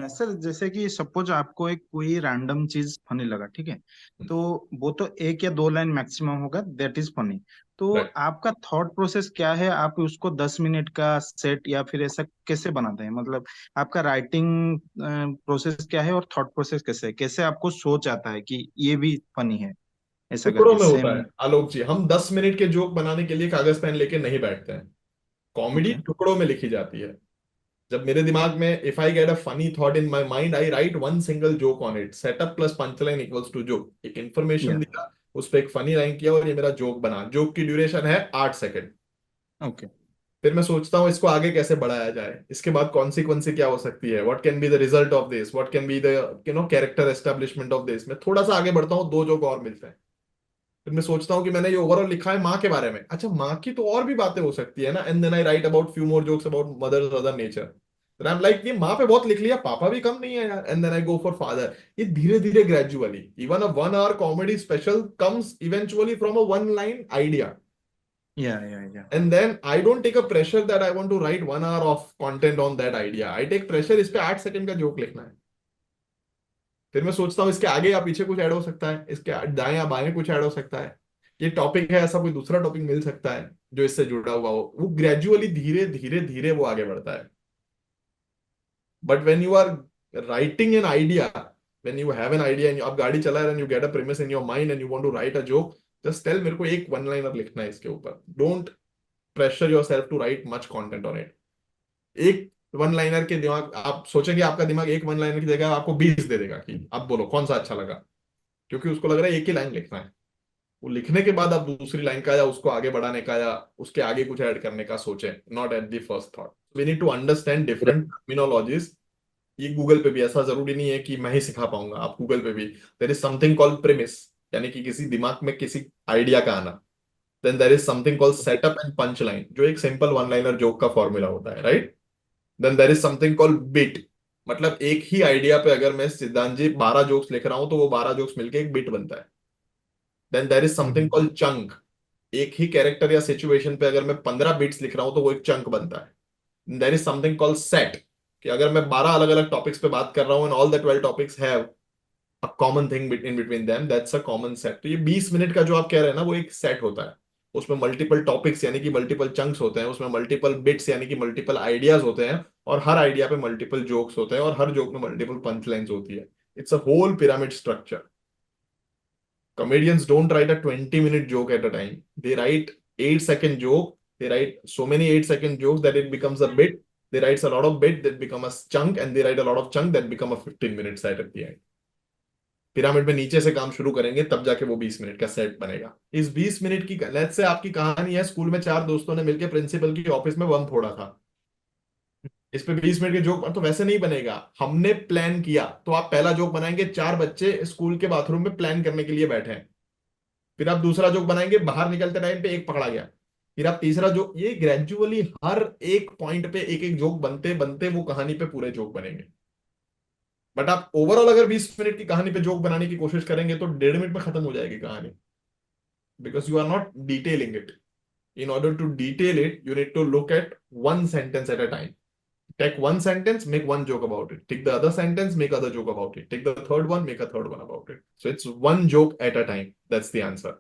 Sir जैसे कि suppose आपको एक कोई रैंडम चीज फनी लगा, ठीक है, तो वो तो एक या दो लाइन मैक्सिमम होगा, दैट इज फनी। तो राइट। आपका थॉट प्रोसेस क्या है? आप उसको 10 मिनट का सेट या फिर ऐसा कैसे बनाते हैं? मतलब आपका राइटिंग प्रोसेस क्या है और थॉट प्रोसेस कैसे है? कैसे आपको सोच आता है कि ये भी फनी है, ऐसा टुकड़ों करके में होता सेम? है आलोक जी, हम 10 मिनट के जोक बनाने के लिए कागज पेन लेके नहीं बैठते हैं। Comedy okay. टुकड़ों में लिखी जाती है। जब मेरे दिमाग में if I get a funny thought in my mind, I write one single joke on it, setup plus punchline equals to joke. एक इंफॉर्मेशन या। दिया, उस पर एक फनी लाइन किया और ये मेरा जोक बना। जोक की ड्यूरेशन है 8 सेकंड। ओके। फिर मैं सोचता हूँ इसको आगे कैसे बढ़ाया जाए, इसके बाद कॉन्सिक्वेंस क्या हो सकती है, what can be the result of this, what can be the character establishment of this. मैं थोड़ा सा आगे बढ़ता हूँ, दो जोक और मिलते हैं। फिर मैं सोचता हूँ कि मैंने ये ओवरऑल लिखा है माँ के बारे में, अच्छा माँ की तो और भी बातें हो सकती है ना, and then I write about few more jokes about mothers other nature. I am like, ये माँ पे बहुत लिख लिया, पापा भी कम नहीं है यार, and then I go for father. ये धीरे धीरे gradually, even a 1 hour comedy special comes eventually from a one line idea. या। And then I don't take a pressure that I want to write 1 hour of content on that idea. I take pressure, इस पे 8 second का joke लिखना है। फिर मैं सोचता हूँ इसके आगे या पीछे कुछ ऐड हो सकता है, इसके दाएं या बाएं कुछ ऐड हो सकता है, ये टॉपिक है, ऐसा कोई दूसरा टॉपिक मिल सकता है जो इससे जुड़ा हुआ हो। वो ग्रेजुअली धीरे धीरे धीरे वो आगे बढ़ता है। But when you are writing an idea, when you have an idea and आप गाड़ी चला रहे and you get a premise in your mind and you want to write a joke, just tell मेरे को एक वन लाइनर लिखना है इसके ऊपर। Don't pressure yourself to write much content on it. एक वन लाइनर के दिमाग, आप सोचेंगे आपका दिमाग एक वन लाइनर की जगह आपको 20 दे देगा कि आप बोलो कौन सा अच्छा लगा, क्योंकि उसको लग रहा है एक ही लाइन लिखना है। वो लिखने के बाद आप दूसरी लाइन का या उसको आगे बढ़ाने का या उसके आगे कुछ ऐड करने का सोचें, not at the first thought. We need to understand different terminologies. ये गूगल पे भी ऐसा जरूरी नहीं है कि मैं ही सिखा पाऊंगा, आप गूगल पे भी there is something called premise, यानी कि किसी दिमाग में किसी आइडिया का आना। Then there is something called setup and punch line, जो एक सिंपल वन लाइनर जोक का फॉर्मूला होता है, right. Then there is something called bit, मतलब एक ही आइडिया पे अगर मैं सिद्धांत जी 12 जोक्स लिख रहा हूं तो वो 12 जोक्स मिलके एक बिट बनता है। Then there is something called chunk, एक ही कैरेक्टर या सिचुएशन पे अगर मैं 15 बिट्स लिख रहा हूं तो वो एक चंक बनता है। देर इज समथिंग कॉल्ड सेट, कि अगर मैं 12 अलग अलग टॉपिक्स पे बात कर रहा हूँ and all the 12 topics have a common thing in between them, that's a common set. तो ये 20 मिनट का जो आप कह रहे हैं ना, वो एक सेट होता है। उसमें मल्टीपल टॉपिक्स यानी कि मल्टीपल चंक्स होते हैं, उसमें मल्टीपल बिट्स यानी कि मल्टीपल आइडियाज होते हैं, और हर आइडिया पे मल्टीपल जोक्स होते हैं, और हर जोक में मल्टीपल पंच लाइन्स होती है। It's a whole pyramid structure. Comedians don't write a 20-minute joke at a time. They write 8 second joke. They write so many 8 second jokes that it becomes a bit. They write a lot of bit that become a chunk, and they write a lot of chunk that become a 15-minute set at the end. Pyramid में नीचे से काम शुरू करेंगे तब जाके वो 20 minute का सेट बनेगा। इस 20 मिनट की, लेट्स से आपकी कहानी है, स्कूल में चार दोस्तों ने मिलकर प्रिंसिपल की ऑफिस में बम फोड़ा था। इस पे 20 मिनट के जोक तो वैसे नहीं बनेगा, हमने प्लान किया। तो आप पहला जोक बनाएंगे, चार बच्चे स्कूल के बाथरूम में प्लान करने के लिए बैठे हैं। फिर आप दूसरा जोक बनाएंगे, बाहर निकलते टाइम पे एक पकड़ा गया। फिर आप तीसरा जोक, ये ग्रेजुअली हर एक पॉइंट पे एक एक जोक बनते बनते वो कहानी पे पूरे जोक बनेंगे। बट आप ओवरऑल अगर 20 मिनट की कहानी पे जोक बनाने की कोशिश करेंगे तो 1.5 मिनट में खत्म हो जाएगी कहानी, because you are not detailing it. In order to detail it, you need to look at one sentence at a time. Take one sentence, make one joke about it. Take the other sentence, make other joke about it. Take the third one, make a third one about it. So it's one joke at a time. That's the answer.